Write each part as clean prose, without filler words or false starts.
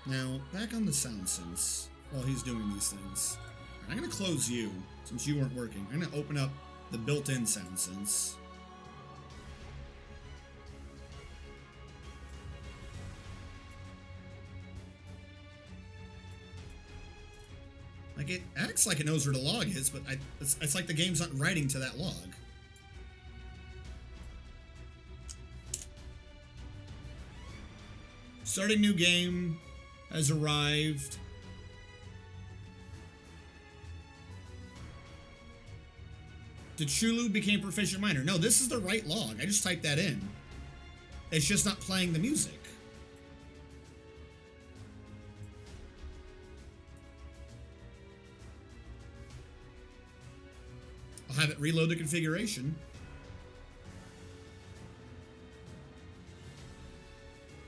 Now, back on the sound sense while he's doing these things. I'm going to close you, since you weren't working. I'm going to open up the built-in sound sense. Like, it acts like it knows where the log is, but it's like the game's not writing to that log. Starting new game has arrived. The Chulu became proficient miner. No, this is the right log. I just typed that in. It's just not playing the music. I'll have it reload the configuration.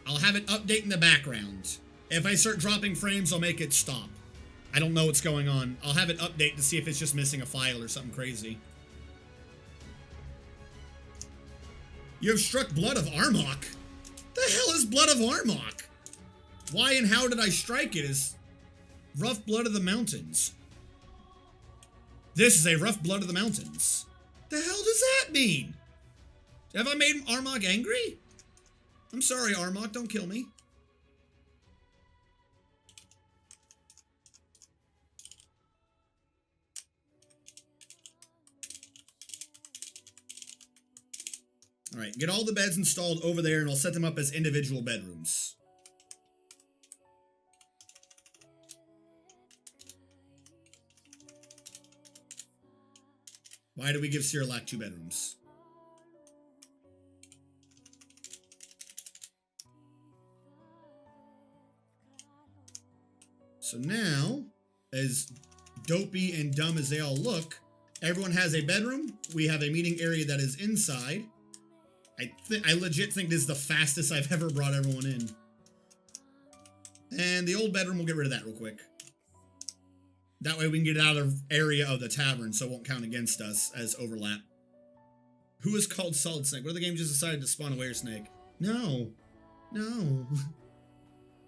I'll have it update in the background. If I start dropping frames, I'll make it stop. I don't know what's going on. I'll have it update to see if it's just missing a file or something crazy. You have struck blood of Armok. The hell is blood of Armok? Why and how did I strike it? Is rough blood of the mountains. This is a rough blood of the mountains. The hell does that mean? Have I made Armok angry? I'm sorry, Armok, don't kill me. Alright, get all the beds installed over there and I'll set them up as individual bedrooms. Why do we give Sirlac 2 bedrooms? So now, as dopey and dumb as they all look, everyone has a bedroom. We have a meeting area that is inside. I legit think this is the fastest I've ever brought everyone in. And the old bedroom, we'll get rid of that real quick. That way we can get out of area of the tavern so it won't count against us as overlap. Who is called Solid Snake? What if the game just decided to spawn a Were Snake? No. No.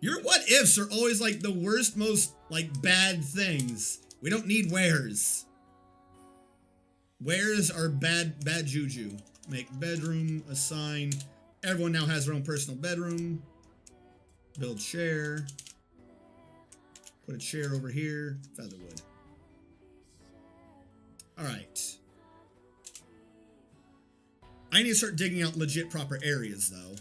Your what ifs are always like the worst, most like bad things. We don't need wares. Wares are bad juju. Make bedroom, assign. Everyone now has their own personal bedroom. Build chair. Put a chair over here. Featherwood. Alright. I need to start digging out legit proper areas though.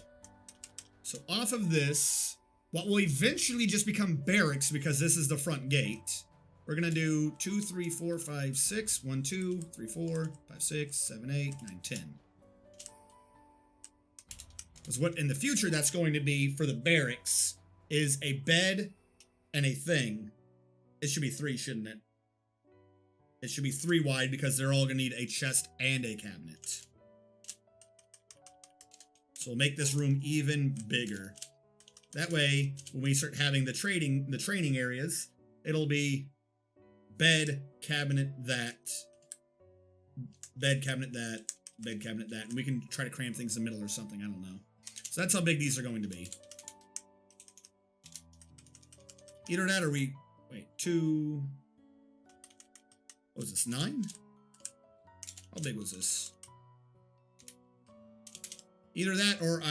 So off of this, what will eventually just become barracks because this is the front gate. We're gonna do 2, 3, 4, 5, 6. 1, 2, 3, 4, 5, 6, 7, 8, 9, 10. Because what in the future that's going to be for the barracks is a bed and a thing. It should be 3, shouldn't it? It should be 3 wide because they're all gonna need a chest and a cabinet. So we'll make this room even bigger. That way, when we start having the training areas, it'll be bed, cabinet, that, bed, cabinet, that, bed, cabinet, that. And we can try to cram things in the middle or something, I don't know. So that's how big these are going to be. Either that or we, wait, 2, what was this, 9? How big was this? Either that or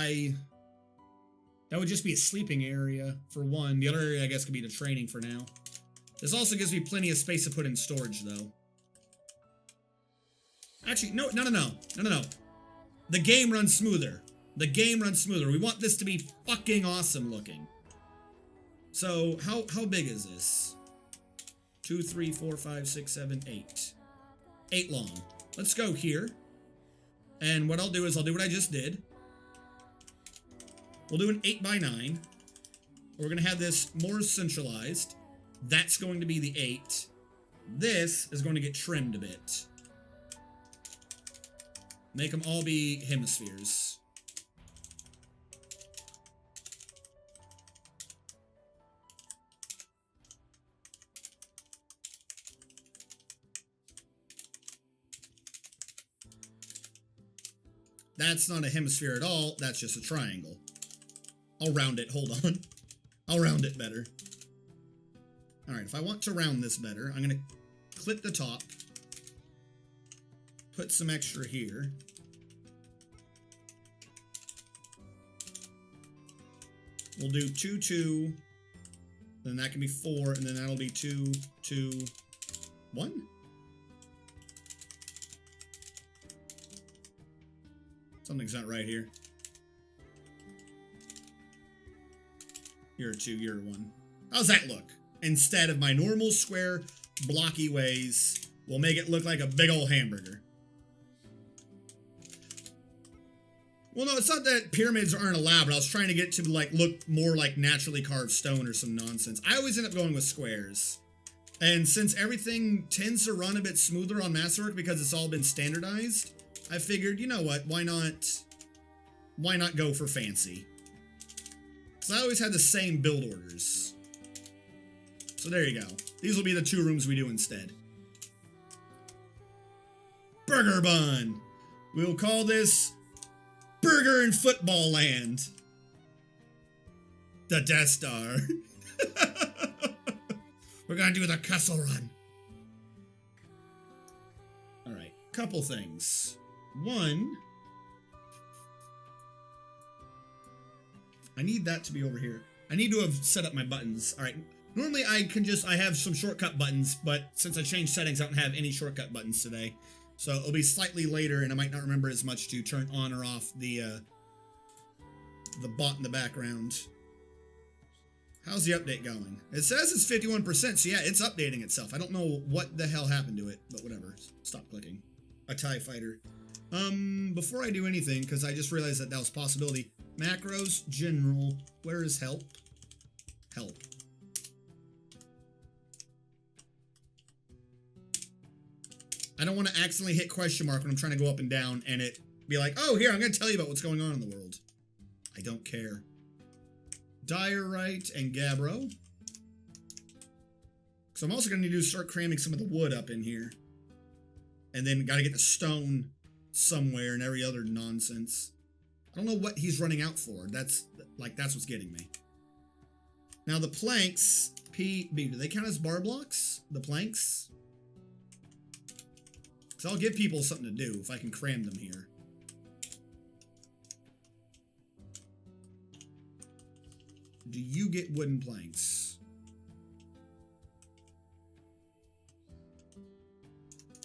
that would just be a sleeping area for one. The other area, I guess, could be the training for now. This also gives me plenty of space to put in storage, though. Actually, no. The game runs smoother. The game runs smoother. We want this to be fucking awesome looking. So, how big is this? 2, 3, 4, 5, 6, 7, 8. 8 long. Let's go here. And what I'll do is I'll do what I just did. We'll do an 8x9. We're going to have this more centralized. That's going to be the 8. This is going to get trimmed a bit. Make them all be hemispheres. That's not a hemisphere at all. That's just a triangle. I'll round it. Hold on. I'll round it better. Alright, if I want to round this better, I'm going to clip the top. Put some extra here. We'll do 2, 2. Then that can be 4, and then that'll be 2, 2, 1. Something's not right here. You're a 2, you're a 1. How's that look? Instead of my normal square, blocky ways, we'll make it look like a big old hamburger. Well, no, it's not that pyramids aren't allowed, but I was trying to get to, like, look more like naturally carved stone or some nonsense. I always end up going with squares. And since everything tends to run a bit smoother on masterwork because it's all been standardized, I figured, you know what, why not go for fancy? Because I always had the same build orders. So there you go. These will be the 2 rooms we do instead. Burger bun. We'll call this Burger and Football Land. The Death Star. We're gonna do the Kessel Run. Alright, couple things. One, I need that to be over here. I need to have set up my buttons. Alright, normally I have some shortcut buttons, but since I changed settings, I don't have any shortcut buttons today. So it'll be slightly later, and I might not remember as much to turn on or off the bot in the background. How's the update going? It says it's 51%, so yeah, it's updating itself. I don't know what the hell happened to it, but whatever. Stop clicking. A TIE fighter. Before I do anything, because I just realized that was a possibility. Macros, general, where is help? Help. I don't want to accidentally hit question mark when I'm trying to go up and down and it be like, oh, here, I'm going to tell you about what's going on in the world. I don't care. Diorite and Gabbro. So I'm also going to need to start cramming some of the wood up in here. And then got to get the stone somewhere and every other nonsense. I don't know what he's running out for. That's what's getting me. Now the planks, PB, do they count as bar blocks? The planks? Because I'll give people something to do if I can cram them here. Do you get wooden planks?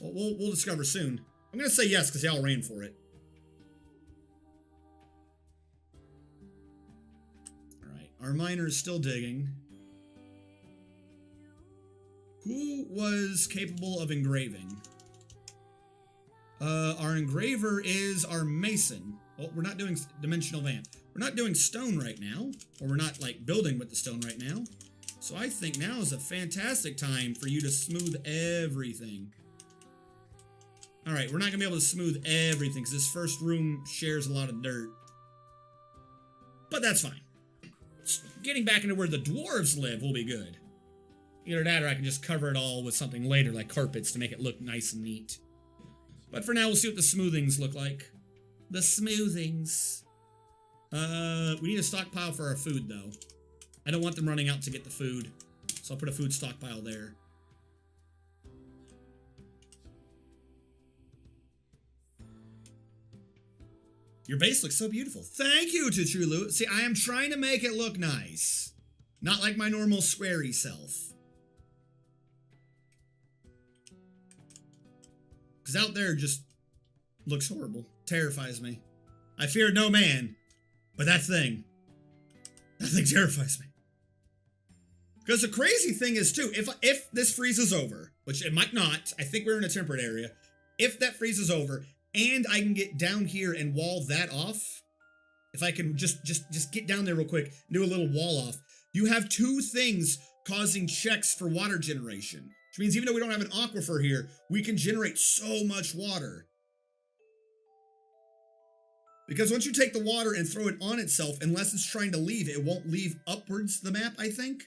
Well, we'll discover soon. I'm going to say yes because y'all ran for it. Alright, our miner is still digging. Who was capable of engraving? Our engraver is our mason. Well, we're not doing dimensional vamp. We're not doing stone right now. Or we're not, like, building with the stone right now. So I think now is a fantastic time for you to smooth everything. Alright, we're not going to be able to smooth everything because this first room shares a lot of dirt. But that's fine. Getting back into where the dwarves live will be good. Either that or I can just cover it all with something later, like carpets, to make it look nice and neat. But for now, we'll see what the smoothings look like. The smoothings. We need a stockpile for our food, though. I don't want them running out to get the food. So I'll put a food stockpile there. Your base looks so beautiful. Thank you, Tuchulu. See, I am trying to make it look nice. Not like my normal squarey self. Because out there just looks horrible. Terrifies me. I fear no man, but that thing terrifies me. Because the crazy thing is, too, if this freezes over, which it might not, I think we're in a temperate area. If that freezes over, and I can get down here and wall that off, if I can just get down there real quick and do a little wall off, you have 2 things causing checks for water generation. Which means even though we don't have an aquifer here, we can generate so much water. Because once you take the water and throw it on itself, unless it's trying to leave, it won't leave upwards the map, I think.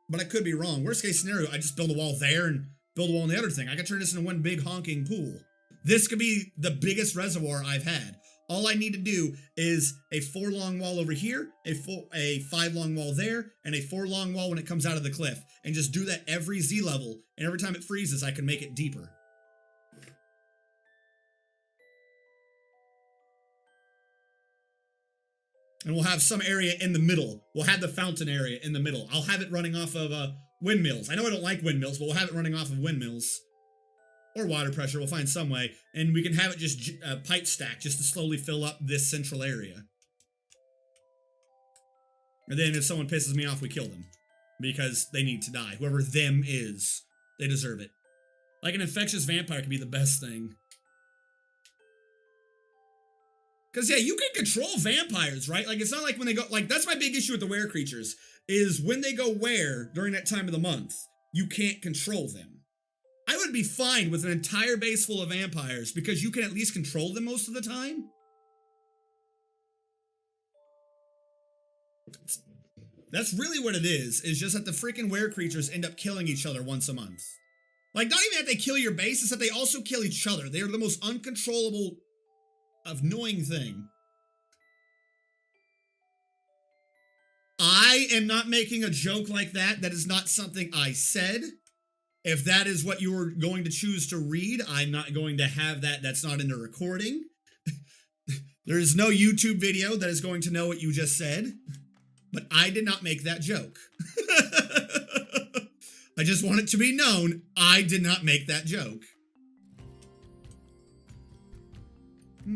But I could be wrong. Worst case scenario, I just build a wall there and build a wall on the other thing. I could turn this into one big honking pool. This could be the biggest reservoir I've had. All I need to do is a 4 long wall over here, a 5 long wall there, and a 4 long wall when it comes out of the cliff. And just do that every Z level, and every time it freezes, I can make it deeper. And we'll have some area in the middle. We'll have the fountain area in the middle. I'll have it running off of windmills. I know I don't like windmills, but we'll have it running off of windmills. Or water pressure, we'll find some way. And we can have it just pipe stack just to slowly fill up this central area. And then if someone pisses me off, we kill them. Because they need to die. Whoever them is, they deserve it. Like an infectious vampire could be the best thing. Because, yeah, you can control vampires, right? Like, it's not like when they go... Like, that's my big issue with the were creatures, is when they go were during that time of the month, you can't control them. I would be fine with an entire base full of vampires, because you can at least control them most of the time. That's really what it is just that the freaking were creatures end up killing each other once a month. Like, not even that they kill your base, it's that they also kill each other. They are the most uncontrollable... annoying thing. I am not making a joke like that. That is not something I said. If that is what you were going to choose to read, I'm not going to have that. That's not in the recording. There is no YouTube video that is going to know what you just said. But I did not make that joke. I just want it to be known, I did not make that joke. You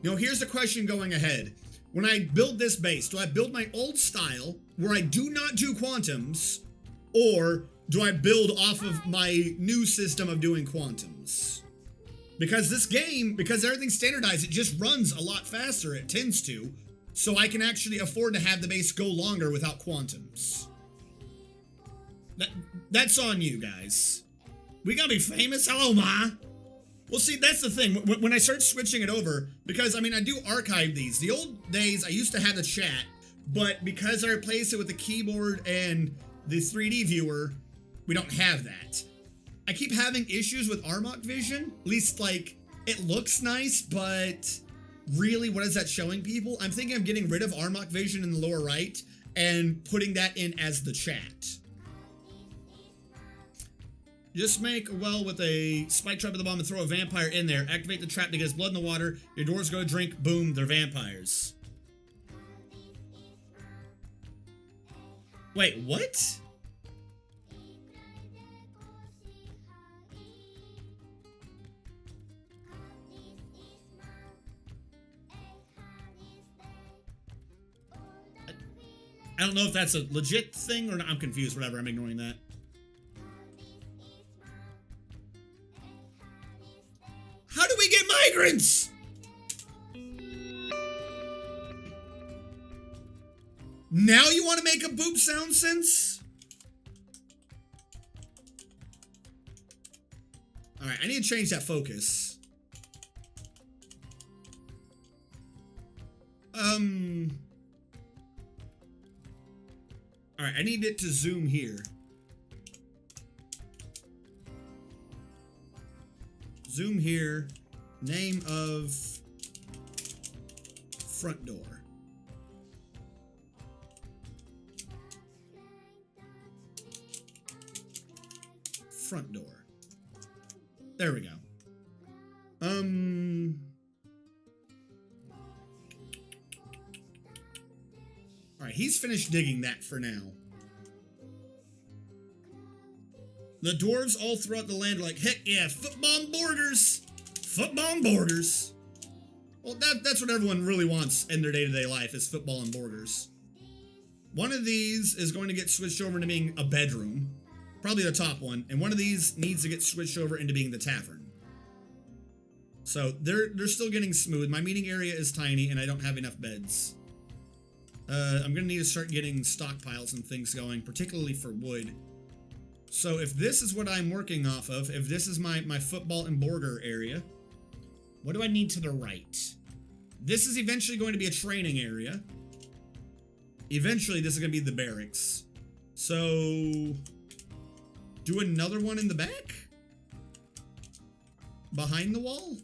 know, here's the question going ahead. When I build this base, do I build my old style where I do not do quantums, or do I build off of my new system of doing quantums? Because this game, because everything's standardized, it just runs a lot faster, it tends to, so I can actually afford to have the base go longer without quantums. That's on you guys. We gotta be famous. Hello, Ma. Well, see, that's the thing. When I start switching it over, because, I mean, I do archive these. The old days, I used to have the chat, but because I replaced it with the keyboard and the 3D viewer, we don't have that. I keep having issues with Armok Vision. At least, like, it looks nice, but really, what is that showing people? I'm thinking of getting rid of Armok Vision in the lower right and putting that in as the chat. Just make a well with a spike trap at the bottom and throw a vampire in there. Activate the trap to get his blood in the water. Your doors go to drink. Boom, they're vampires. Wait, what? I don't know if that's a legit thing or not. I'm confused. Whatever, I'm ignoring that. How do we get migrants? Now you want to make a boop sound sense? Alright, I need to change that focus. Alright, I need it to zoom here. Zoom here. Name of front door. Front door. There we go. Alright, he's finished digging that for now. The dwarves all throughout the land are like, heck yeah, football and borders! Football and borders! Well, that's what everyone really wants in their day-to-day life, is football and borders. One of these is going to get switched over into being a bedroom. Probably the top one. And one of these needs to get switched over into being the tavern. So, they're still getting smooth. My meeting area is tiny, and I don't have enough beds. I'm gonna need to start getting stockpiles and things going, particularly for wood. So if this is what I'm working off of, if this is my football and border area, what do I need to the right? This is eventually going to be a training area. Eventually, this is going to be the barracks. So Do another one in the back? Behind the wall?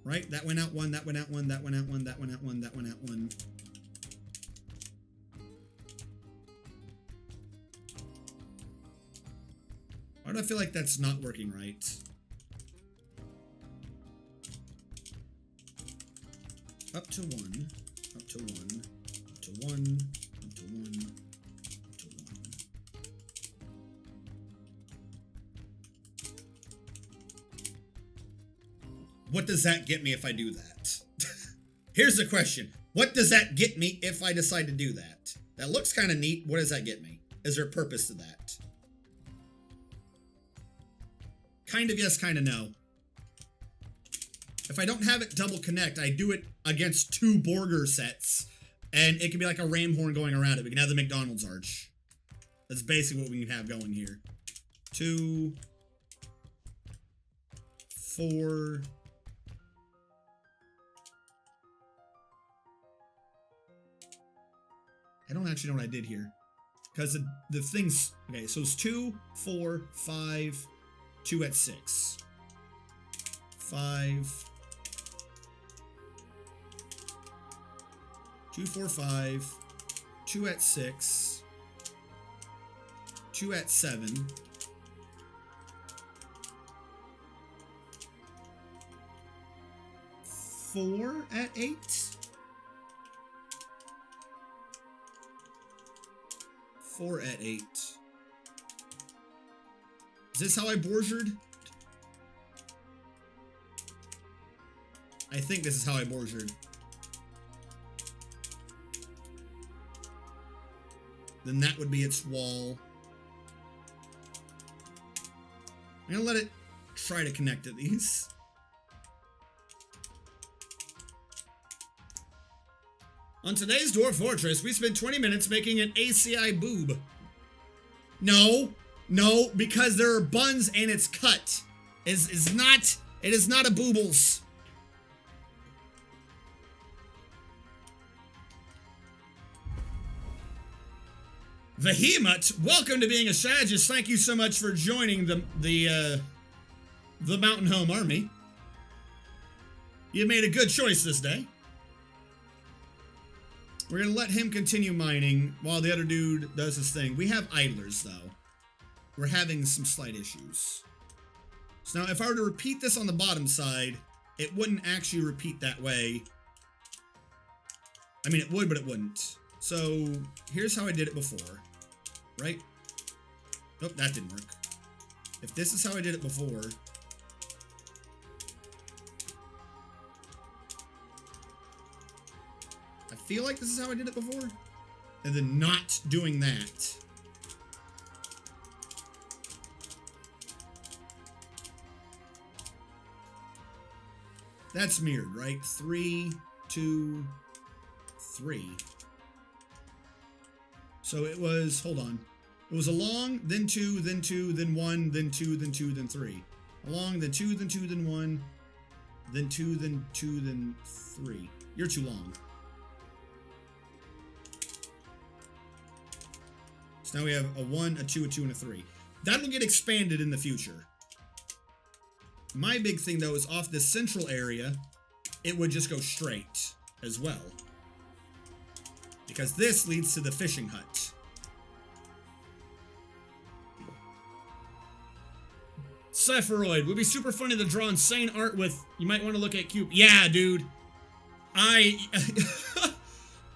Right? That went out one, that went out one, that went out one, that went out one, that went out one. Why do I feel like that's not working right? Up to one, up to one, up to one, up to one, up to one. What does that get me if I do that? Here's the question. What does that get me if I decide to do that? That looks kind of neat. What does that get me? Is there a purpose to that? Kind of yes, kind of no. If I don't have it double connect, I do it against two Borger sets, and it can be like a ram horn going around it. We can have the McDonald's arch. That's basically what we can have going here. 2, 4. I don't actually know what I did here. Because the things... Okay, so it's 2, 4, 5, 2 at 6. 5... 2, 4, 5, 2 at 6, 2 at 7, 4 at 8, 4 at 8. Is this how I Borgered? I think this is how I Borgered. Then that would be its wall. I'm gonna let it try to connect to these. On today's Dwarf Fortress, we spent 20 minutes making an ACI boob. No, because there are buns and it's cut. It is not a boobles. Vehemut, welcome to being a strategist. Thank you so much for joining the Mountain Home Army. You made a good choice this day. We're gonna let him continue mining while the other dude does his thing. We have idlers though. We're having some slight issues. So now if I were to repeat this on the bottom side, it wouldn't actually repeat that way. I mean, it would, but it wouldn't. So here's how I did it before, right? Nope, that didn't work. If this is how I did it before, I feel like this is how I did it before, and then not doing that. That's mirrored, right? 3, 2, 3. So it was, hold on. It was along, then 2, then 2, then 1, then 2, then 2, then 3. Along, then 2, then 2, then 1, then 2, then 2, then 3. You're too long. So now we have a 1, a 2, a 2, and a 3. That'll get expanded in the future. My big thing, though, is off this central area, it would just go straight as well. Because this leads to the fishing hut. Sephiroid, would be super funny to draw insane art with, you might want to look at Cupo. Yeah, dude.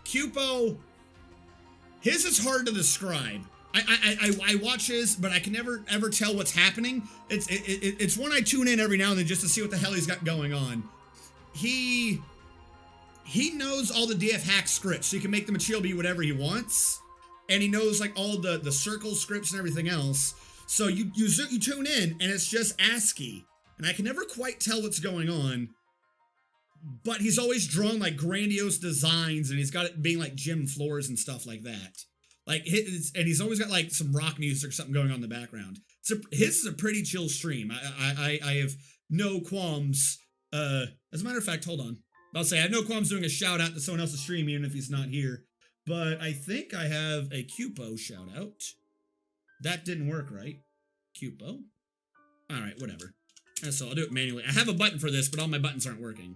Cupo, his is hard to describe. I watch his, but I can never ever tell what's happening. It's one I tune in every now and then just to see what the hell he's got going on. He knows all the DF hack scripts, so he can make the material be whatever he wants, and he knows like all the circle scripts and everything else. So you tune in, and it's just ASCII, and I can never quite tell what's going on. But he's always drawn like grandiose designs, and he's got it being like gym floors and stuff like that. Like and he's always got like some rock music or something going on in the background. So his is a pretty chill stream. I have no qualms. As a matter of fact, hold on. I'll say I have no qualms doing a shout out to someone else's stream, even if he's not here. But I think I have a Cupo shout out. That didn't work right. Cupo. All right, whatever. So I'll do it manually. I have a button for this, but all my buttons aren't working.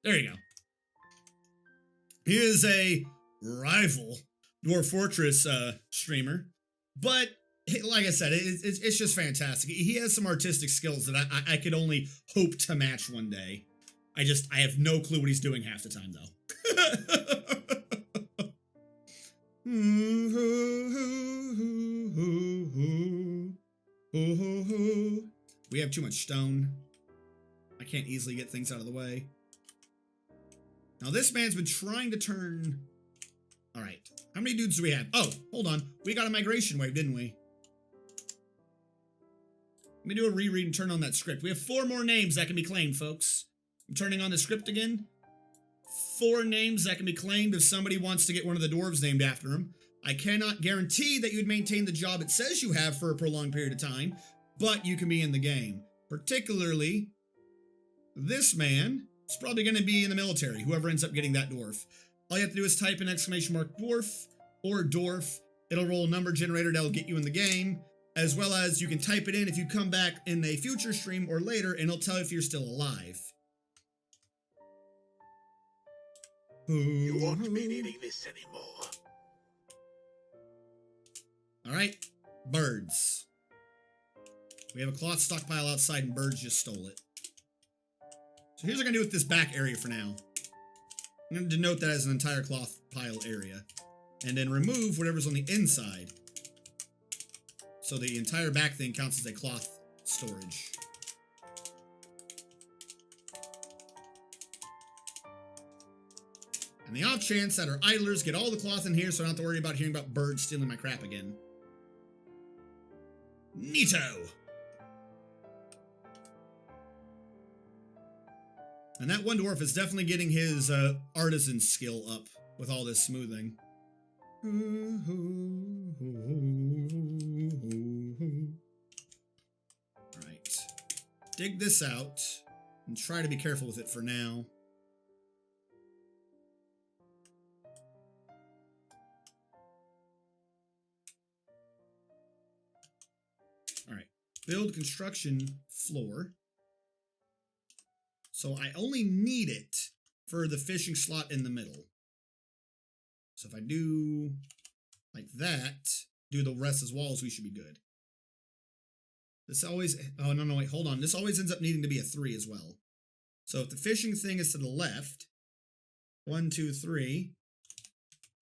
There you go. He is a rival Dwarf Fortress streamer, but like I said, it's just fantastic. He has some artistic skills that I could only hope to match one day. I have no clue what he's doing half the time, though. We have too much stone. I can't easily get things out of the way. Now, this man's been trying to turn... All right. How many dudes do we have? Oh, hold on. We got a migration wave, didn't we? Let me do a reread and turn on that script. We have 4 more names that can be claimed, folks. I'm turning on the script again. 4 names that can be claimed if somebody wants to get one of the dwarves named after him. I cannot guarantee that you'd maintain the job it says you have for a prolonged period of time, but you can be in the game. Particularly, this man is probably going to be in the military, whoever ends up getting that dwarf. All you have to do is type in !dwarf or dwarf. It'll roll a number generator that'll get you in the game, as well as you can type it in if you come back in a future stream or later, and it'll tell you if you're still alive. You won't be needing this anymore. Alright, birds. We have a cloth stockpile outside and birds just stole it. So here's what I'm going to do with this back area for now. I'm going to denote that as an entire cloth pile area. And then remove whatever's on the inside. So the entire back thing counts as a cloth storage. And the off chance that our idlers get all the cloth in here so I don't have to worry about hearing about birds stealing my crap again. Neato! And that one dwarf is definitely getting his artisan skill up with all this smoothing. Alright. Dig this out and try to be careful with it for now. Alright. Build construction floor. So I only need it for the fishing slot in the middle. So if I do like that, do the rest as walls, we should be good. This always, oh no, wait, hold on. This always ends up needing to be a 3 as well. So if the fishing thing is to the left, 1, 2, 3,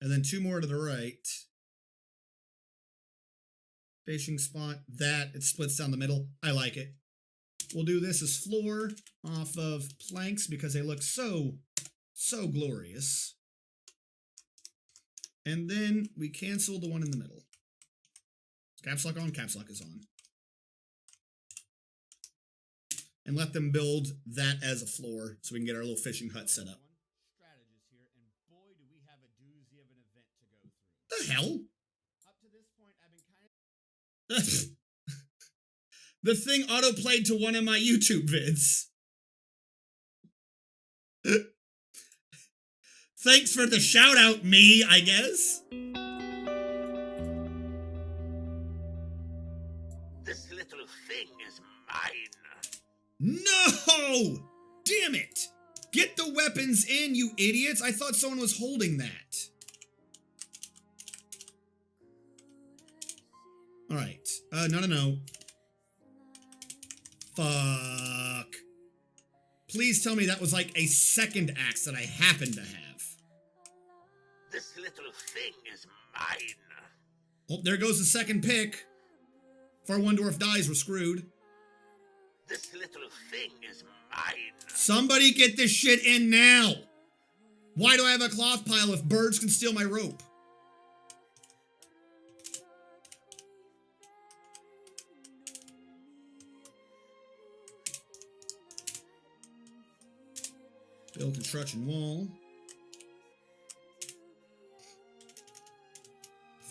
and then 2 more to the right. Fishing spot, that, it splits down the middle. I like it. We'll do this as floor off of planks because they look so glorious. And then we cancel the one in the middle. Caps lock on, caps lock is on. And let them build that as a floor so we can get our little fishing hut set up. Strategist here, and boy, do we have a doozy of an event to go through. The hell? Up to this point, I've been kind of... The thing auto-played to one of my YouTube vids. Thanks for the shout-out, me, I guess. This little thing is mine. No! Damn it! Get the weapons in, you idiots! I thought someone was holding that. Alright. No. Fuck. Please tell me that was like a second axe that I happen to have. This little thing is mine. Oh, there goes the second pick. If our one dwarf dies, we're screwed. This little thing is mine. Somebody get this shit in now. Why do I have a cloth pile if birds can steal my rope? Build construction wall.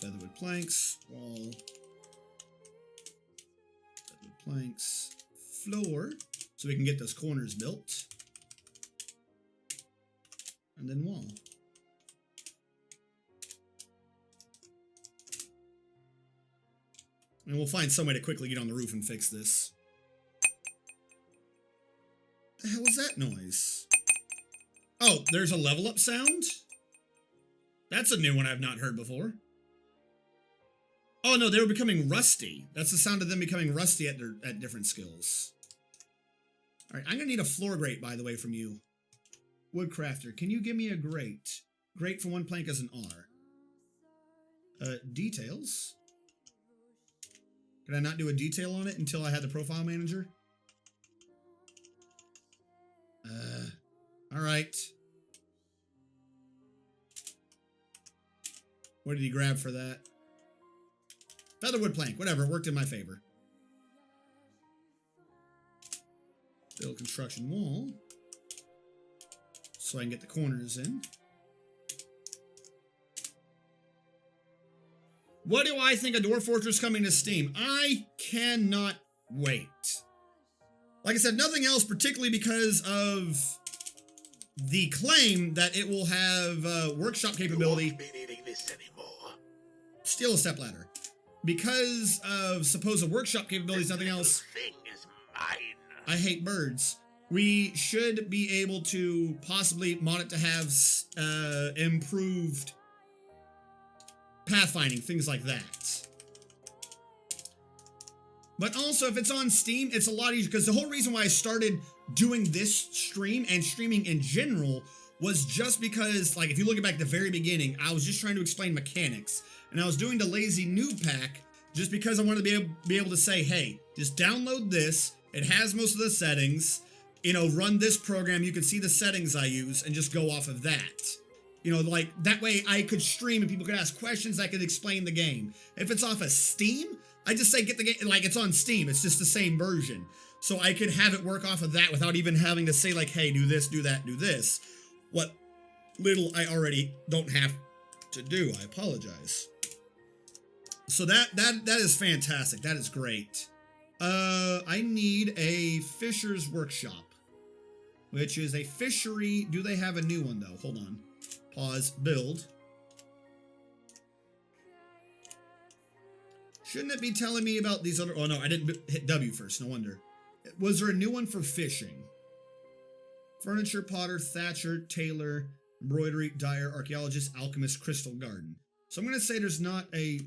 Featherwood planks. Wall. Featherwood planks. Floor. So we can get those corners built. And then wall. And we'll find some way to quickly get on the roof and fix this. The hell was that noise? Oh, there's a level up sound? That's a new one I've not heard before. Oh no, they were becoming rusty. That's the sound of them becoming rusty at different skills. Alright, I'm gonna need a floor grate, by the way, from you. Woodcrafter, can you give me a grate? Grate for one plank as an R. Details. Could I not do a detail on it until I had the profile manager? Alright. What did he grab for that? Featherwood plank, whatever, it worked in my favor. Build construction wall. So I can get the corners in. What do I think of Dwarf Fortress coming to Steam? I cannot wait. Like I said, nothing else, particularly because of the claim that it will have workshop capability. You won't be needing this anymore. Steal a stepladder. Because of supposed workshop capabilities, nothing else. Thing is mine. I hate birds. We should be able to possibly mod it to have improved pathfinding, things like that. But also, if it's on Steam, it's a lot easier, because the whole reason why I started doing this stream and streaming in general was just because, like, if you look back at the very beginning, I was just trying to explain mechanics, and I was doing the lazy noob pack just because I wanted to be able to say, hey, just download this, it has most of the settings, you know, run this program, you can see the settings I use, and just go off of that. You know, like, that way I could stream and people could ask questions, I could explain the game. If it's off of Steam, I just say get the game, like, it's on Steam, it's just the same version. So I could have it work off of that without even having to say, like, hey, do this, do that, do this. What little I already don't have to do, I apologize. So that is fantastic, that is great. I need a fisher's workshop, which is a fishery. Do they have a new one though? Hold on. Pause, build. Shouldn't it be telling me about these other, oh no, I didn't hit W first, no wonder. Was there a new one for fishing? Furniture, potter, thatcher, tailor, embroidery, dyer, archaeologist, alchemist, crystal garden. So I'm going to say there's not a,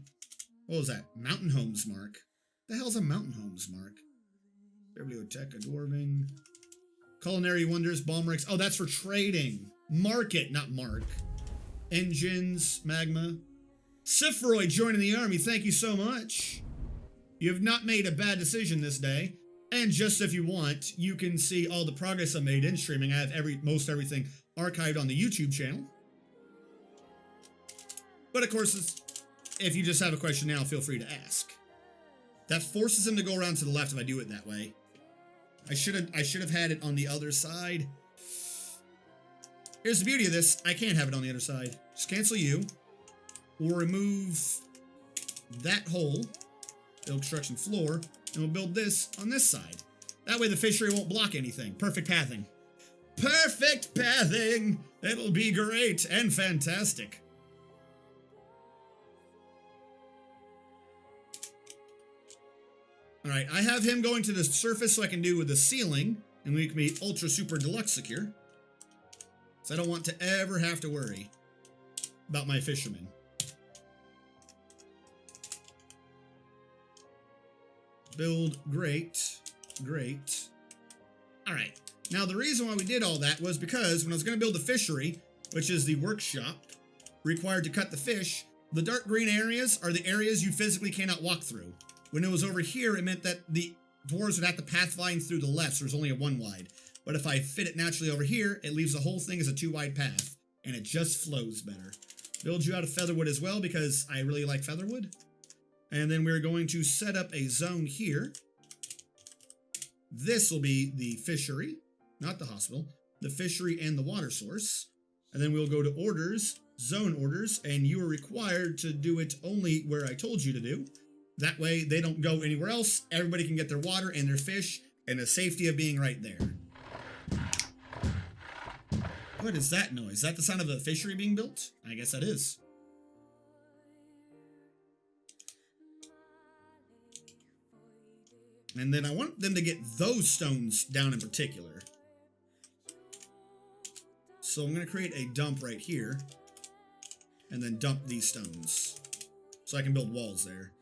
what was that? Mountain homes mark. The hell's a mountain homes mark? Bibliotheca, dwarven. Culinary wonders, balmerics. Oh, that's for trading. Market, not mark. Engines, magma. Sifroy joining the army, thank you so much. You have not made a bad decision this day. And just if you want, you can see all the progress I made in streaming. I have most everything archived on the YouTube channel. But of course, if you just have a question now, feel free to ask. That forces him to go around to the left if I do it that way. I should have had it on the other side. Here's the beauty of this. I can't have it on the other side. Just cancel you. We'll remove that hole. Build construction floor. And we'll build this on this side. That way the fishery won't block anything. Perfect pathing. Perfect pathing! It'll be great and fantastic. Alright, I have him going to the surface so I can do with the ceiling. And we can be ultra super deluxe secure. So I don't want to ever have to worry about my fishermen. Build, great, great. Alright, now the reason why we did all that was because when I was going to build the fishery, which is the workshop, required to cut the fish, the dark green areas are the areas you physically cannot walk through. When it was over here, it meant that the dwarves would have to pathfind through the left, so there's only a 1 wide. But if I fit it naturally over here, it leaves the whole thing as a 2 wide path, and it just flows better. Build you out of featherwood as well, because I really like featherwood. And then we're going to set up a zone here. This will be the fishery, not the hospital, the fishery and the water source. And then we'll go to orders, zone orders, and you are required to do it only where I told you to do. That way they don't go anywhere else. Everybody can get their water and their fish and the safety of being right there. What is that noise? Is that the sound of a fishery being built? I guess that is. And then I want them to get those stones down in particular. So I'm going to create a dump right here. And then dump these stones. So I can build walls there.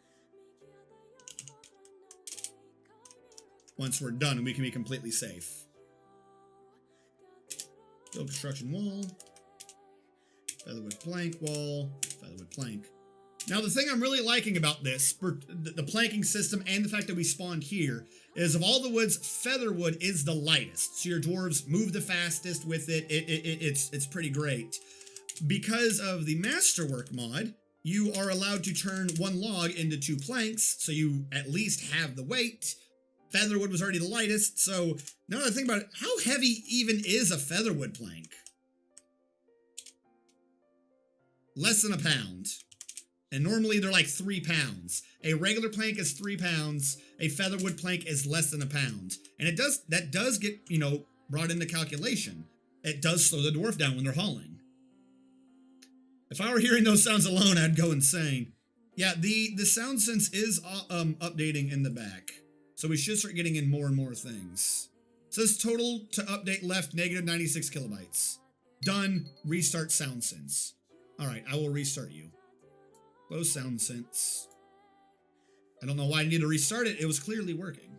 Once we're done, we can be completely safe. Build construction wall. Featherwood plank wall. Featherwood plank. Now, the thing I'm really liking about this, the planking system and the fact that we spawned here, is of all the woods, featherwood is the lightest. So your dwarves move the fastest with it. It's pretty great. Because of the masterwork mod, you are allowed to turn one log into 2 planks, so you at least have the weight. Featherwood was already the lightest, so now that I think about it, how heavy even is a featherwood plank? Less than a pound. And normally they're like 3 pounds. A regular plank is 3 pounds. A featherwood plank is less than a pound. And that does get, you know, brought into calculation. It does slow the dwarf down when they're hauling. If I were hearing those sounds alone, I'd go insane. Yeah, the sound sense is updating in the back. So we should start getting in more and more things. It says total to update left -96 kilobytes. Done. Restart sound sense. Alright, I will restart you. Close sound sense. I don't know why I need to restart it. It was clearly working.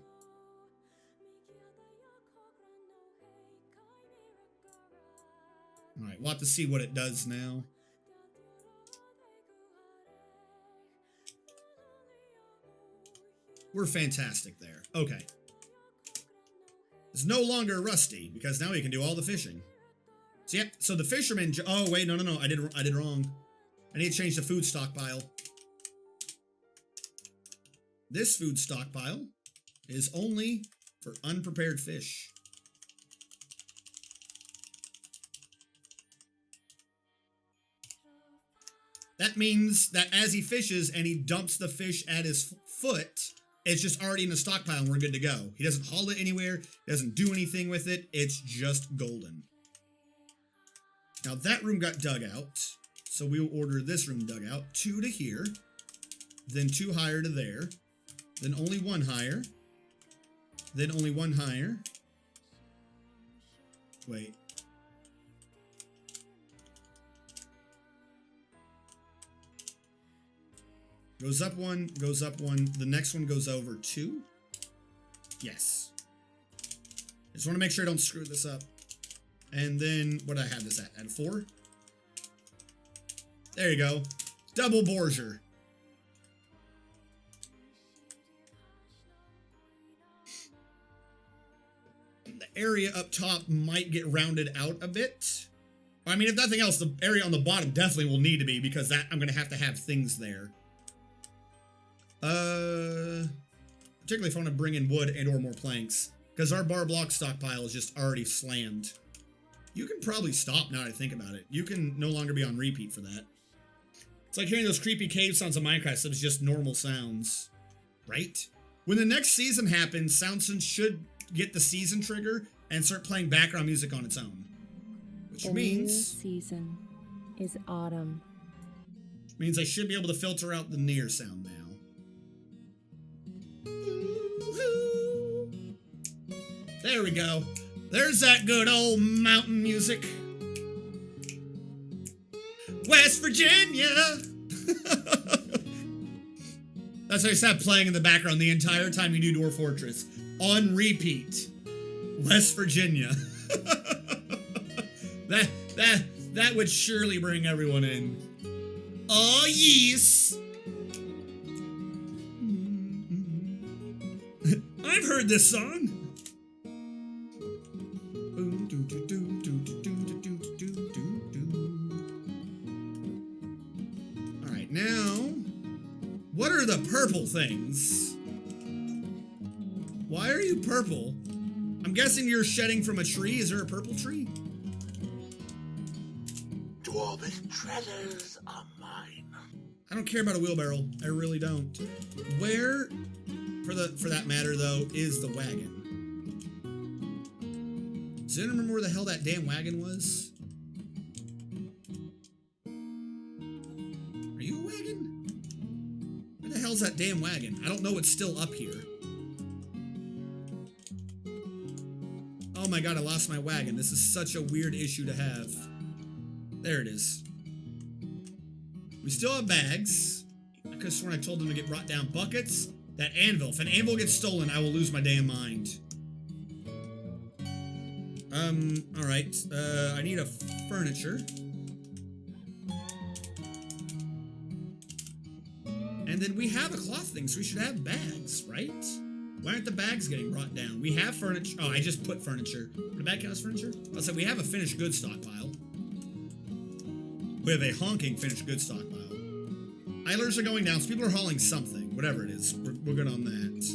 Alright, we'll have to see what it does now. We're fantastic there. Okay. It's no longer rusty because now we can do all the fishing. So yep, so the fisherman, oh wait, no, I did wrong. I need to change the food stockpile. This food stockpile is only for unprepared fish. That means that as he fishes and he dumps the fish at his foot, it's just already in the stockpile and we're good to go. He doesn't haul it anywhere, doesn't do anything with it, it's just golden. Now that room got dug out, so we will order this room dug out. 2 to here, then 2 higher to there, then only 1 higher, then only 1 higher. Wait. Goes up 1, goes up 1. The next one goes over 2. Yes. I just want to make sure I don't screw this up. And then, what did I have this at 4? There you go. Double Borgia. The area up top might get rounded out a bit. I mean, if nothing else, the area on the bottom definitely will need to be, because that I'm going to have things there. Particularly if I want to bring in wood and or more planks, because our bar block stockpile is just already slammed. You can probably stop now that I think about it. You can no longer be on repeat for that. It's like hearing those creepy cave sounds of Minecraft, so it's just normal sounds. Right? When the next season happens, SoundSense should get the season trigger and start playing background music on its own. Which means... The season is autumn. Means I should be able to filter out the near sound now. There we go. There's that good old mountain music. West Virginia. That's how I stopped playing in the background the entire time you do Dwarf Fortress. On repeat. West Virginia. That would surely bring everyone in. Oh, yes. I've heard this song. Alright, now, what are the purple things? Why are you purple? I'm guessing you're shedding from a tree. Is there a purple tree? Dwarvish treasures are mine. I don't care about a wheelbarrow. I really don't. Where, for that matter though, is the wagon? Does anyone remember where the hell that damn wagon was? hell's that damn wagon? I don't know what's still up here. Oh my god, I lost my wagon. This is such a weird issue to have. There it is. We still have bags. I could have sworn I told them to get brought down. Buckets. That anvil. If an anvil gets stolen, I will lose my damn mind. Alright. I need a furniture. And then we have a cloth thing, so we should have bags, right? Why aren't the bags getting brought down? We have furniture. Oh, I just put furniture. Would a bag count as furniture? I said we have a finished goods stockpile. We have a honking finished goods stockpile. Idlers are going down, so people are hauling something. Whatever it is. We're good on that.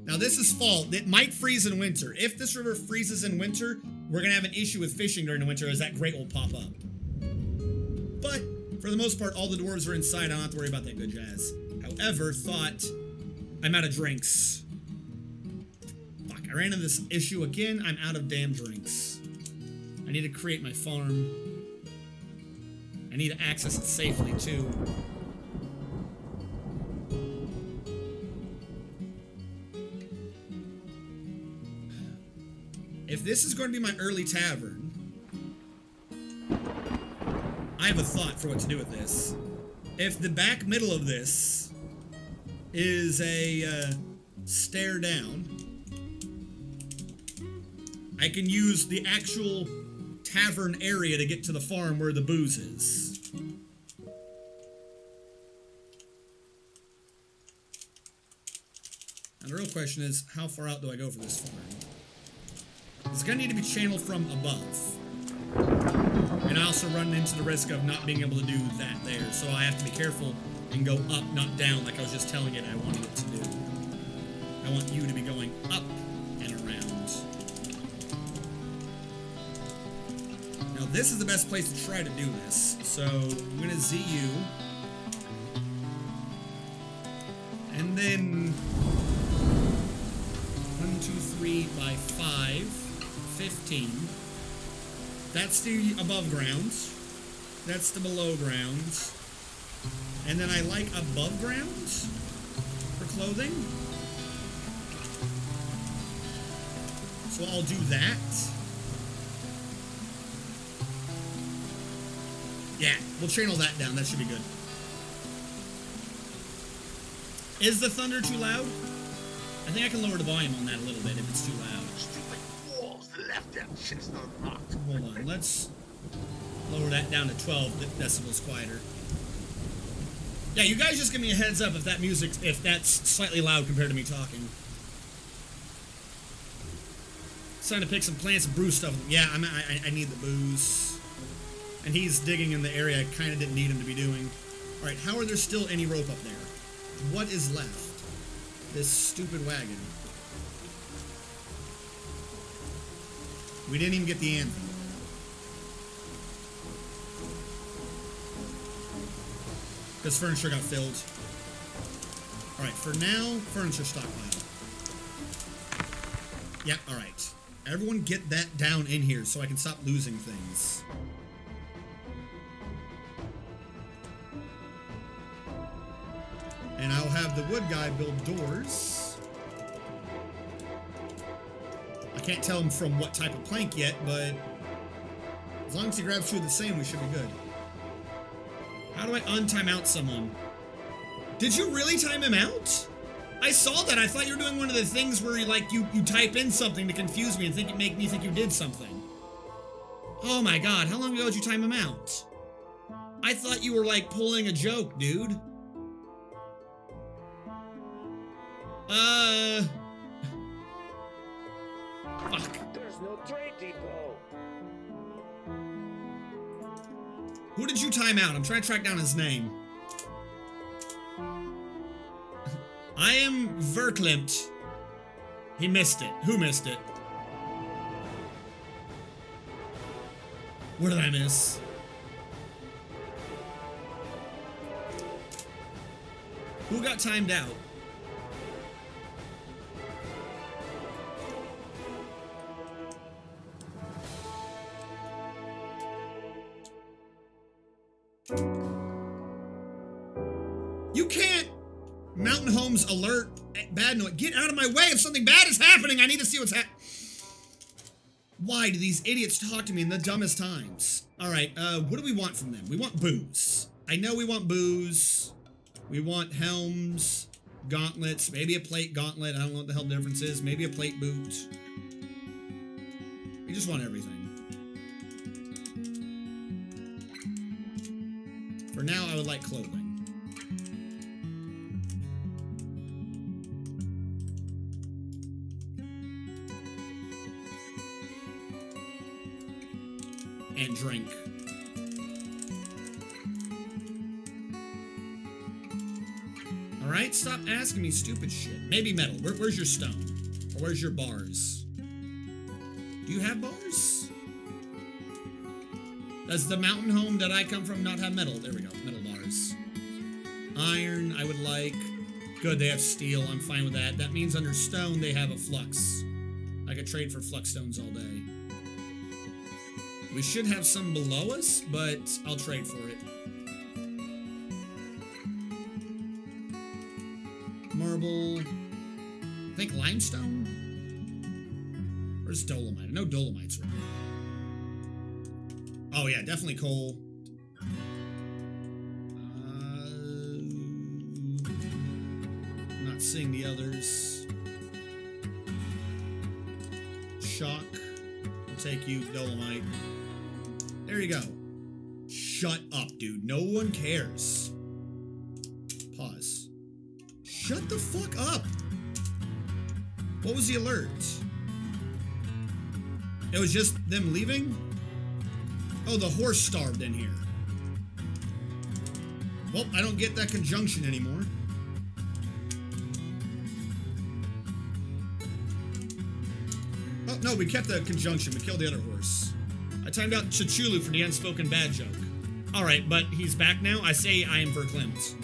Now this is fall. It might freeze in winter. If this river freezes in winter, we're going to have an issue with fishing during the winter as that grate will pop up. But for the most part, all the dwarves are inside. I don't have to worry about that good jazz. However, thought I'm out of drinks. Fuck, I ran into this issue again. I'm out of damn drinks. I need to create my farm. I need to access it safely, too. If this is going to be my early tavern, I have a thought for what to do with this. If the back middle of this is a stair down, I can use the actual tavern area to get to the farm where the booze is. And the real question is, how far out do I go for this farm? It's gonna need to be channeled from above. And I also run into the risk of not being able to do that there, so I have to be careful and go up, not down, like I was just telling it I wanted it to do. I want you to be going up and around. Now this is the best place to try to do this, so I'm gonna ZU. And then 1, 2, 3 by 5, 15. That's the above ground. That's the below ground. And then I like above ground for clothing. So I'll do that. Yeah, we'll channel that down. That should be good. Is the thunder too loud? I think I can lower the volume on that a little bit if it's too loud. Stupid walls left that chest unlocked. Hold on, let's lower that down to 12 decibels quieter. Yeah, you guys just give me a heads up if that music, if that's slightly loud compared to me talking. It's time to pick some plants and brew stuff. Yeah, I need the booze. And he's digging in the area I kind of didn't need him to be doing. Alright, how are there still any rope up there? What is left? This stupid wagon. We didn't even get the anvil. Because furniture got filled. Alright, for now, furniture stockpile. Yeah, alright. Everyone get that down in here so I can stop losing things. And I'll have the wood guy build doors. I can't tell him from what type of plank yet, but as long as he grabs two of the same, we should be good. How do I untime out someone? Did you really time him out? I saw that. I thought you were doing one of the things where you type in something to confuse me and make me think you did something. Oh my god, how long ago did you time him out? I thought you were like pulling a joke, dude. Fuck. There's no trade depot. Who did you time out? I'm trying to track down his name. I am verklempt. He missed it. Who missed it? Where did I miss? Who got timed out? You can't Mountain Homes alert bad noise. Get out of my way if something bad is happening. I need to see what's happening. Why do these idiots talk to me in the dumbest times? All right, what do we want from them? We want booze. I know we want booze. We want helms, gauntlets, maybe a plate gauntlet. I don't know what the hell the difference is. Maybe a plate boot. We just want everything. For now, I would like clothing. And drink. Alright, stop asking me stupid shit. Maybe metal. Where's your stone? Or where's your bars? Do you have bars? Does the mountain home that I come from not have metal? There we go, metal bars. Iron, I would like. Good, they have steel. I'm fine with that. That means under stone, they have a flux. I could trade for flux stones all day. We should have some below us, but I'll trade for it. Marble. I think limestone? Where's dolomite? I know dolomite's right. Oh yeah, definitely coal. I'm not seeing the others. Shock. I'll take you, dolomite. There you go. Shut up, dude. No one cares. Pause. Shut the fuck up. What was the alert? It was just them leaving? Oh, the horse starved in here. Well, I don't get that conjunction anymore. Oh, no, we kept the conjunction. We killed the other horse. I timed out Chichulu for the unspoken bad joke. Alright, but he's back now. I say I am verklempt.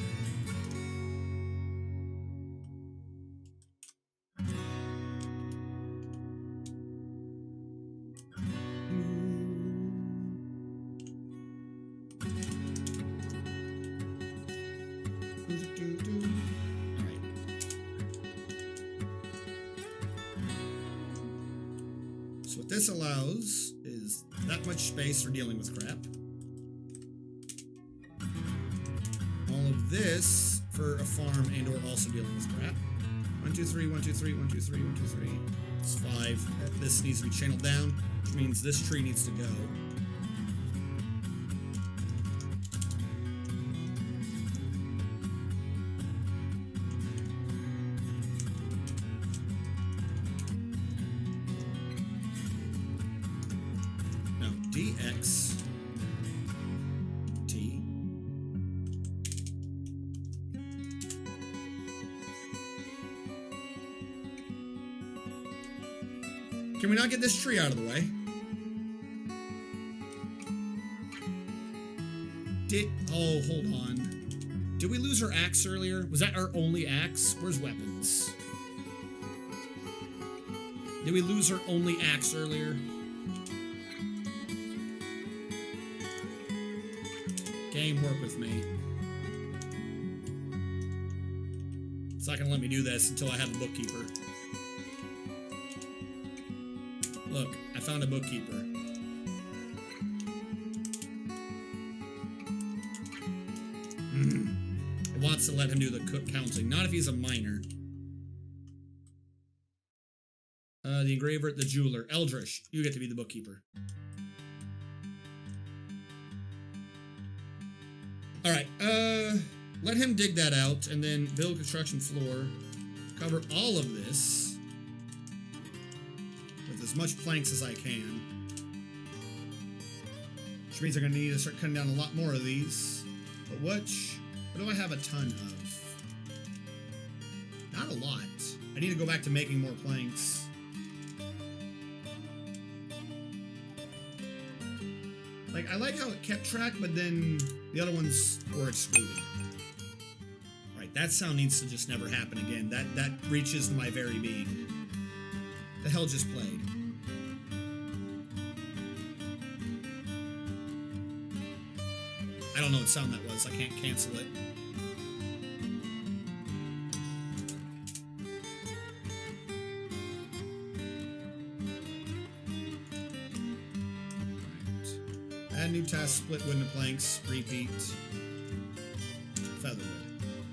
So what this allows is that much space for dealing with crap. All of this for a farm and or also dealing with crap. 1, 2, 3, 1, 2, 3, 1, 2, 3, 1, 2, 3. It's 5. This needs to be channeled down, which means this tree needs to go. DX T. Can we not get this tree out of the way? Oh, hold on. Did we lose our axe earlier? Was that our only axe? Where's weapons? Did we lose our only axe earlier? Game, work with me. It's not gonna let me do this until I have a bookkeeper. Look, I found a bookkeeper. It wants to let him do the counting. Not if he's a minor. The engraver, the jeweler. Eldritch, you get to be the bookkeeper. Alright, let him dig that out, and then build construction floor. Cover all of this with as much planks as I can. Which means I'm going to need to start cutting down a lot more of these. But what do I have a ton of? Not a lot. I need to go back to making more planks. Like, I like how it kept track, but then the other ones were excluded. Right, that sound needs to just never happen again. That reaches my very being. The hell just played? I don't know what sound that was. I can't cancel it. Add new task, split wooden planks, repeat. Featherwood.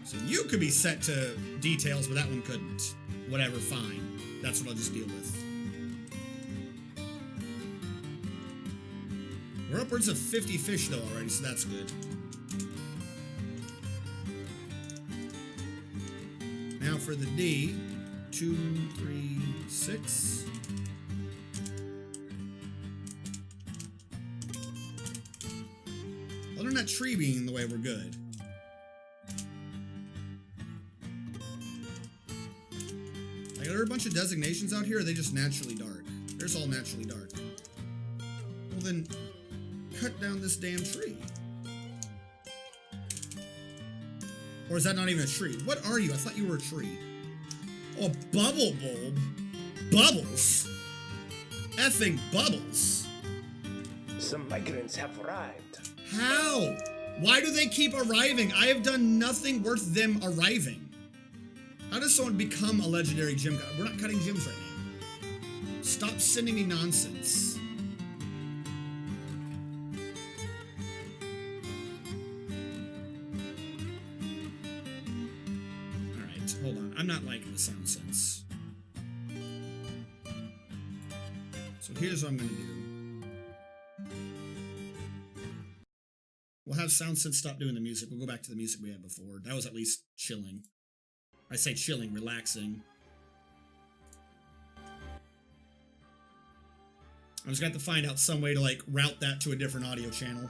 So you could be set to details, but that one couldn't. Whatever, fine. That's what I'll just deal with. We're upwards of 50 fish though already, so that's good. Now for the D. 2, 3, 6. Other than that tree being the way, we're good. Like, are there a bunch of designations out here, or are they just naturally dark? They're just all naturally dark. Well then, cut down this damn tree. Or is that not even a tree? What are you? I thought you were a tree. Oh, bubble bulb? Bubbles? Effing bubbles. Some migrants have arrived. How? Why do they keep arriving? I have done nothing worth them arriving. How does someone become a legendary gym guy? We're not cutting gyms right now. Stop sending me nonsense. Alright, hold on. I'm not liking the sound sense. So here's what I'm going to do. We'll have sound sense stop doing the music. We'll go back to the music we had before. That was at least chilling. I say chilling, relaxing. I'm just going to have to find out some way to, like, route that to a different audio channel.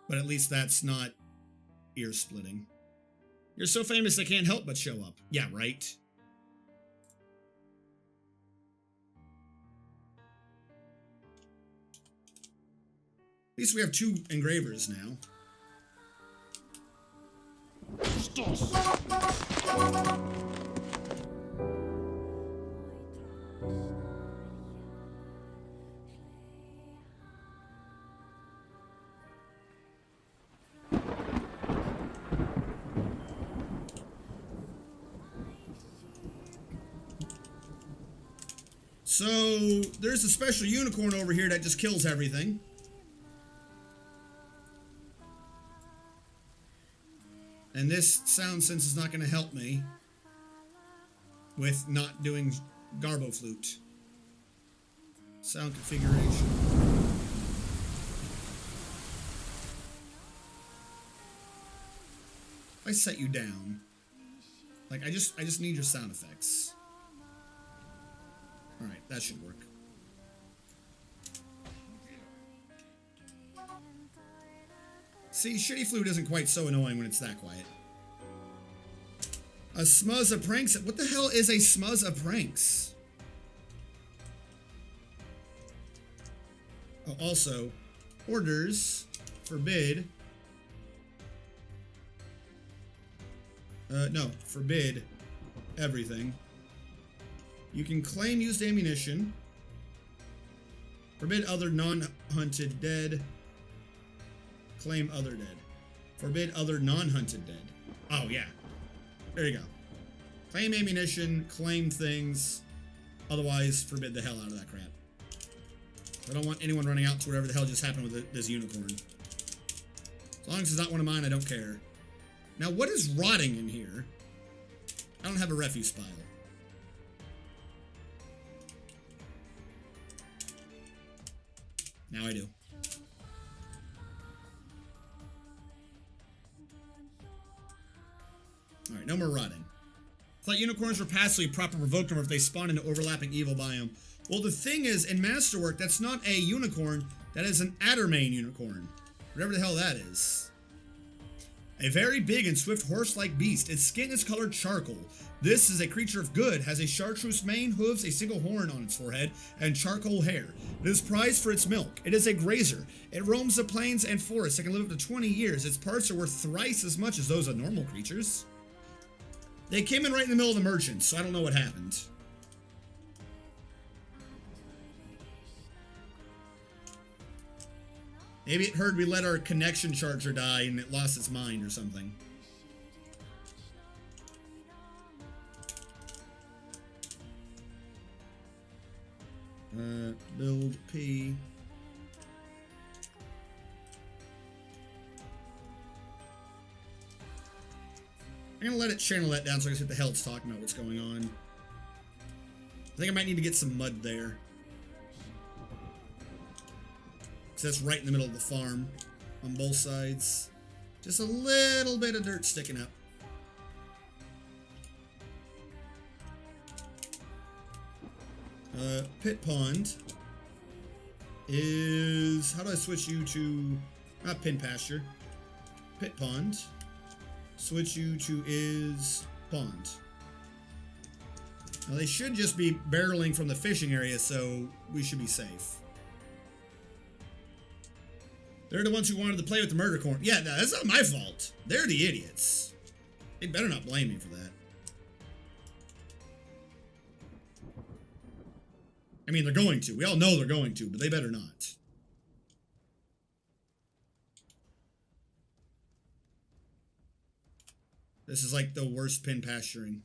But at least that's not ear-splitting. You're so famous I can't help but show up. Yeah, right? At least we have 2 engravers now. So, there's a special unicorn over here that just kills everything. And this sound sense is not going to help me with not doing Garbo Flute. Sound configuration. If I set you down, like I just need your sound effects. All right, that should work. See, shitty flute isn't quite so annoying when it's that quiet. A smuzz of pranks? What the hell is a smuzz of pranks? Oh, also, orders forbid. No, forbid everything. You can claim used ammunition. Forbid other non-hunted dead. Claim other dead. Forbid other non-hunted dead. Oh, yeah. There you go. Claim ammunition, claim things. Otherwise, forbid the hell out of that crap. I don't want anyone running out to whatever the hell just happened with this unicorn. As long as it's not one of mine, I don't care. Now, what is rotting in here? I don't have a refuse pile. Now I do. Alright, no more rotting. I thought unicorns were passively proper provoked them if they spawn into overlapping evil biome. Well, the thing is, in Masterwork, that's not a unicorn. That is an Addermane unicorn. Whatever the hell that is. A very big and swift horse-like beast. Its skin is colored charcoal. This is a creature of good, has a chartreuse mane, hooves, a single horn on its forehead, and charcoal hair. It is prized for its milk. It is a grazer. It roams the plains and forests. It can live up to 20 years. Its parts are worth thrice as much as those of normal creatures. They came in right in the middle of the merchants, so I don't know what happened. Maybe it heard we let our connection charger die and it lost its mind or something. Build P. I'm gonna let it channel that down so I can see what the hell it's talking about, what's going on. I think I might need to get some mud there. Because that's right in the middle of the farm on both sides. Just a little bit of dirt sticking up. Pit pond is... How do I switch you to... Not pin pasture. Pit pond. Switch you to is pond. Now they should just be barreling from the fishing area, so we should be safe. They're the ones who wanted to play with the murder corn. Yeah, no, that's not my fault. They're the idiots. They better not blame me for that. I mean, they're going to. We all know they're going to, but they better not. This is like the worst pin pasturing.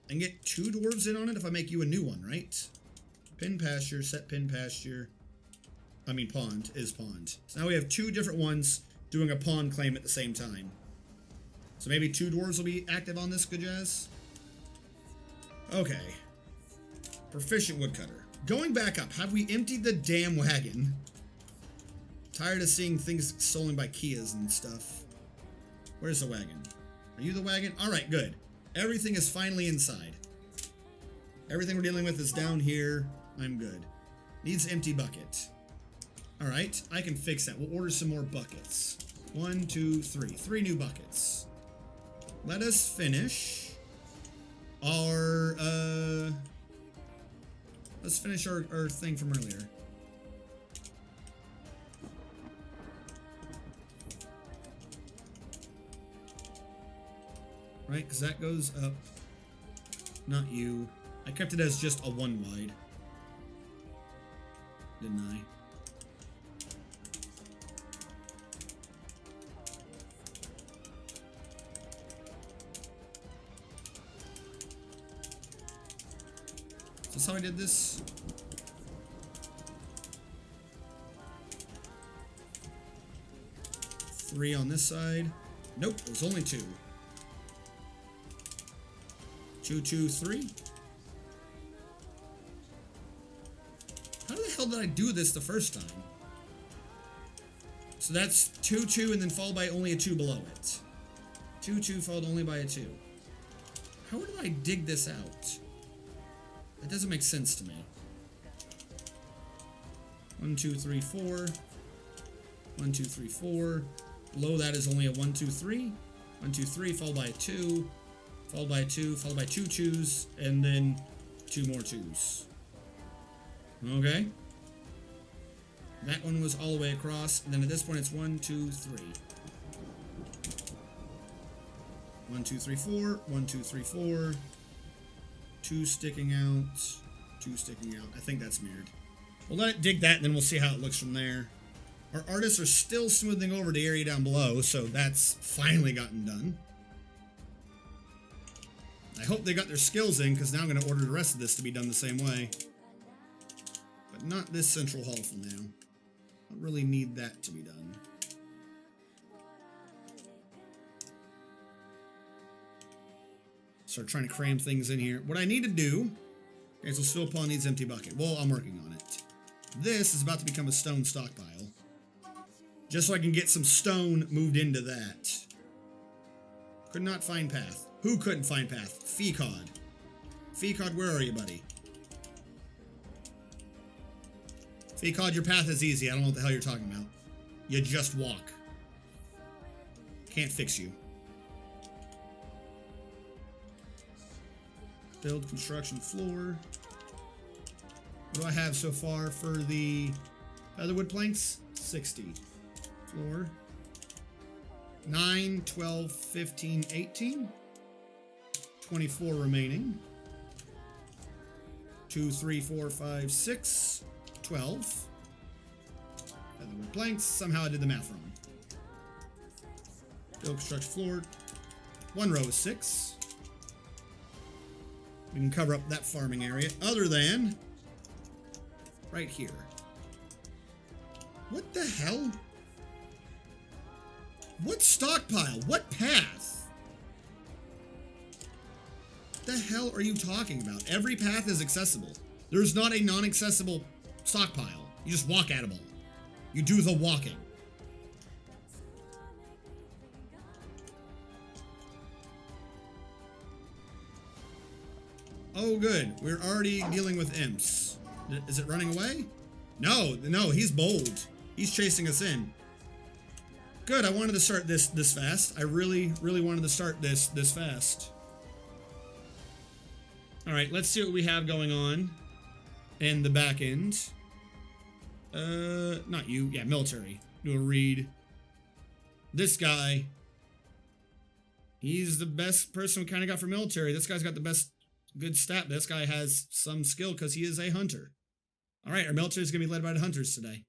I can get 2 dwarves in on it if I make you a new one, right? Pin pasture, set pin pasture. I mean pond is pond. So now we have 2 different ones doing a pond claim at the same time. So maybe 2 dwarves will be active on this, good jazz? Okay. Proficient woodcutter. Going back up, have we emptied the damn wagon? Tired of seeing things stolen by Kias and stuff. Where's the wagon? Are you the wagon? Alright, good. Everything is finally inside. Everything we're dealing with is down here. I'm good. Needs empty bucket. Alright, I can fix that. We'll order some more buckets. 1, 2, 3. 3 new buckets. Let us finish our, let's finish our thing from earlier. Right, because that goes up. Not you. I kept it as just a 1 wide. Didn't I? Is this how I did this? Three on this side. Nope, it was only 2. 2, 2, 3. How the hell did I do this the first time? So that's 2, 2, and then followed by only a 2 below it. 2, 2, followed only by a 2. How did I dig this out? That doesn't make sense to me. 1, 2, 3, 4. 1, 2, 3, 4. Below that is only a 1, 2, 3. 1, 2, 3, followed by a 2. Followed by a 2, followed by 2 2s, and then 2 more 2s. Okay. That one was all the way across, and then at this point it's 1, 2, 3. 1, 2, 3, 4. 1, 2, 3, 4. 2 sticking out. 2 sticking out. I think that's mirrored. We'll let it dig that, and then we'll see how it looks from there. Our artists are still smoothing over the area down below, so that's finally gotten done. I hope they got their skills in, because now I'm going to order the rest of this to be done the same way. But not this central hall for now. I don't really need that to be done. Start trying to cram things in here. What I need to do... Okay, so still upon needs empty bucket. Well, I'm working on it. This is about to become a stone stockpile. Just so I can get some stone moved into that. Could not find path. Who couldn't find path? Fecod. Fecod, where are you, buddy? Fecod, your path is easy. I don't know what the hell you're talking about. You just walk. Can't fix you. Build construction floor. What do I have so far for the other wood planks? 60. Floor. 9, 12, 15, 18. 24 remaining. 2, 3, 4, 5, 6. 12. Other wood planks. Somehow I did the math wrong. Build construction floor. 1 row is 6. We can cover up that farming area, other than right here. What the hell? What stockpile? What path? The hell are you talking about? Every path is accessible. There's not a non-accessible stockpile. You just walk at them all. You do the walking. Oh, good. We're already dealing with imps. Is it running away? No, he's bold. He's chasing us in. Good, I wanted to start this fast. I really wanted to start this fast. All right, let's see what we have going on in the back end. Not you. Yeah, military. Do a read. This guy. He's the best person we kind of got for military. This guy's got the best good stat. This guy has some skill because he is a hunter. All right, our military is going to be led by the hunters today.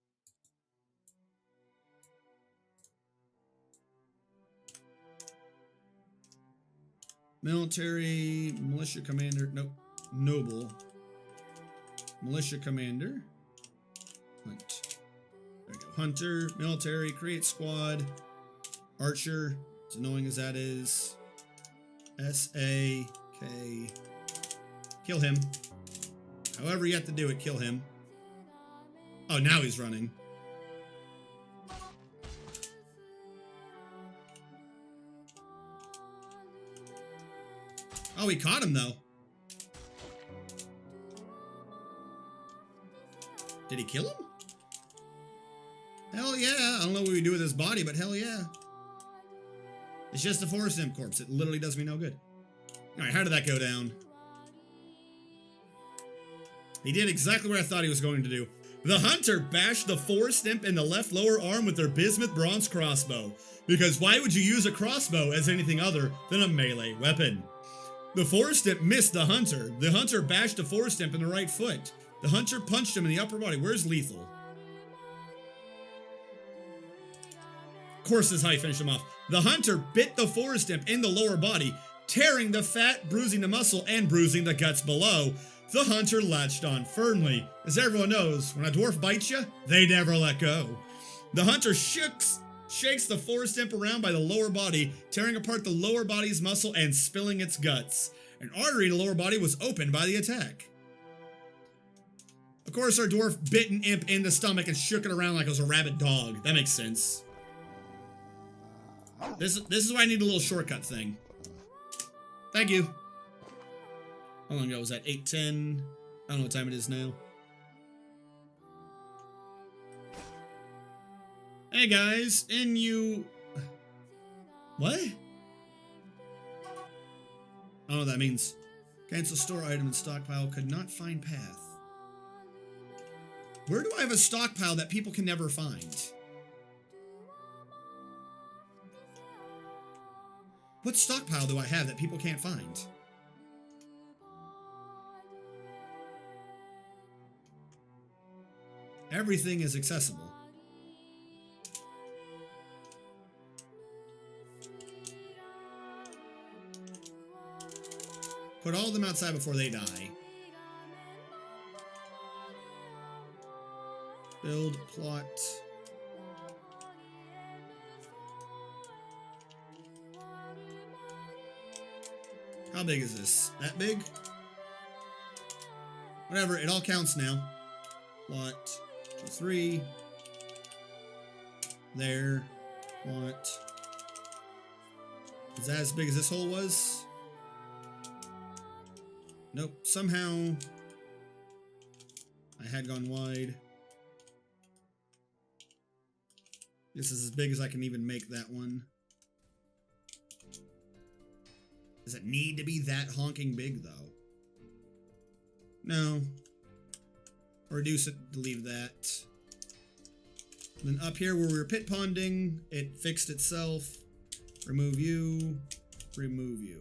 Military, militia commander, nope, noble. Militia commander. Hunt. There we go. Hunter, military, create squad. Archer, as annoying as that is. S-A-K. Kill him. However you have to do it, kill him. Oh, now he's running. Oh, he caught him, though. Did he kill him? Hell yeah. I don't know what we do with his body, but hell yeah. It's just a forest imp corpse. It literally does me no good. Alright, how did that go down? He did exactly what I thought he was going to do. The hunter bashed the forest imp in the left lower arm with their bismuth bronze crossbow. Because why would you use a crossbow as anything other than a melee weapon? The forest imp missed the hunter. The hunter bashed the forest imp in the right foot. The hunter punched him in the upper body. Where's lethal? Of course, this is how you finish him off. The hunter bit the forest imp in the lower body, tearing the fat, bruising the muscle, and bruising the guts below. The hunter latched on firmly. As everyone knows, when a dwarf bites you, they never let go. The hunter shakes the forest imp around by the lower body, tearing apart the lower body's muscle and spilling its guts. An artery in the lower body was opened by the attack. Of course, our dwarf bit an imp in the stomach and shook it around like it was a rabid dog. That makes sense. This is why I need a little shortcut thing. Thank you. How long ago was that? 8:10. I don't know what time it is now. Hey guys, What? I don't know what that means. Cancel store item and stockpile. Could not find path. Where do I have a stockpile that people can never find? What stockpile do I have that people can't find? Everything is accessible. Put all of them outside before they die. Build, plot. How big is this? That big? Whatever, it all counts now. Plot. 3. There. Plot. Is that as big as this hole was? Nope. Somehow I had gone wide. This is as big as I can even make that one. Does it need to be that honking big, though? No. Reduce it to leave that. Then up here where we were pit ponding, it fixed itself. Remove you. Remove you.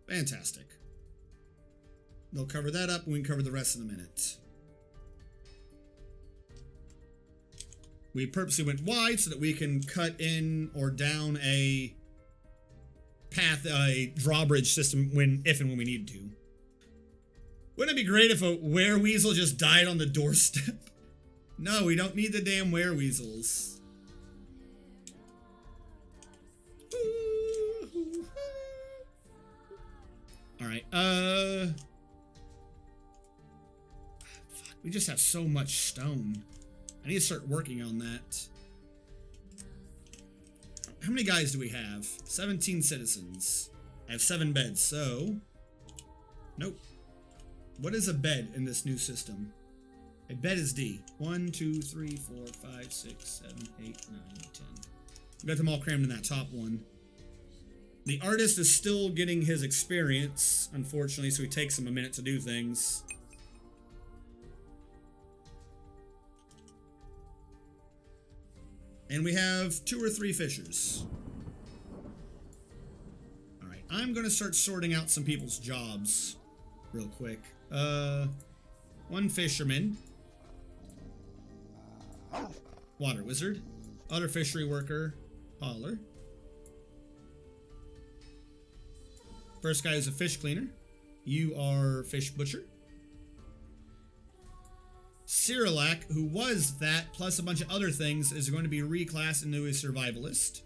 Fantastic. They'll cover that up and we can cover the rest in a minute. We purposely went wide so that we can cut in or down a path, a drawbridge system if and when we need to. Wouldn't it be great if a wereweasel just died on the doorstep? No, we don't need the damn wereweasels. Alright, fuck, we just have so much stone. I need to start working on that. How many guys do we have? 17 citizens. I have 7 beds, so... Nope. What is a bed in this new system? A bed is D. 1, 2, 3, 4, 5, 6, 7, 8, 9, 10. We got them all crammed in that top one. The artist is still getting his experience, unfortunately, so it takes him a minute to do things. And we have 2 or 3 fishers. Alright, I'm gonna start sorting out some people's jobs real quick. 1 fisherman. Water wizard. Other fishery worker. Hauler. First guy is a fish cleaner. You are fish butcher. Cyrilak, who was that, plus a bunch of other things, is going to be reclassed into a survivalist.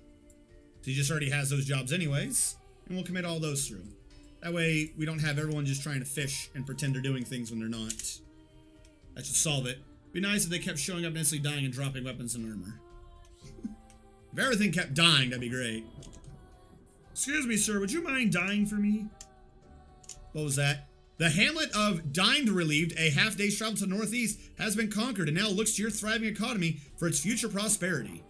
So he just already has those jobs anyways. And we'll commit all those through. That way, we don't have everyone just trying to fish and pretend they're doing things when they're not. That should solve it. Be nice if they kept showing up and instantly dying and dropping weapons and armor. If everything kept dying, that'd be great. Excuse me, sir, would you mind dying for me? What was that? The hamlet of Dined Relieved, a half-day's travel to the northeast, has been conquered and now looks to your thriving economy for its future prosperity.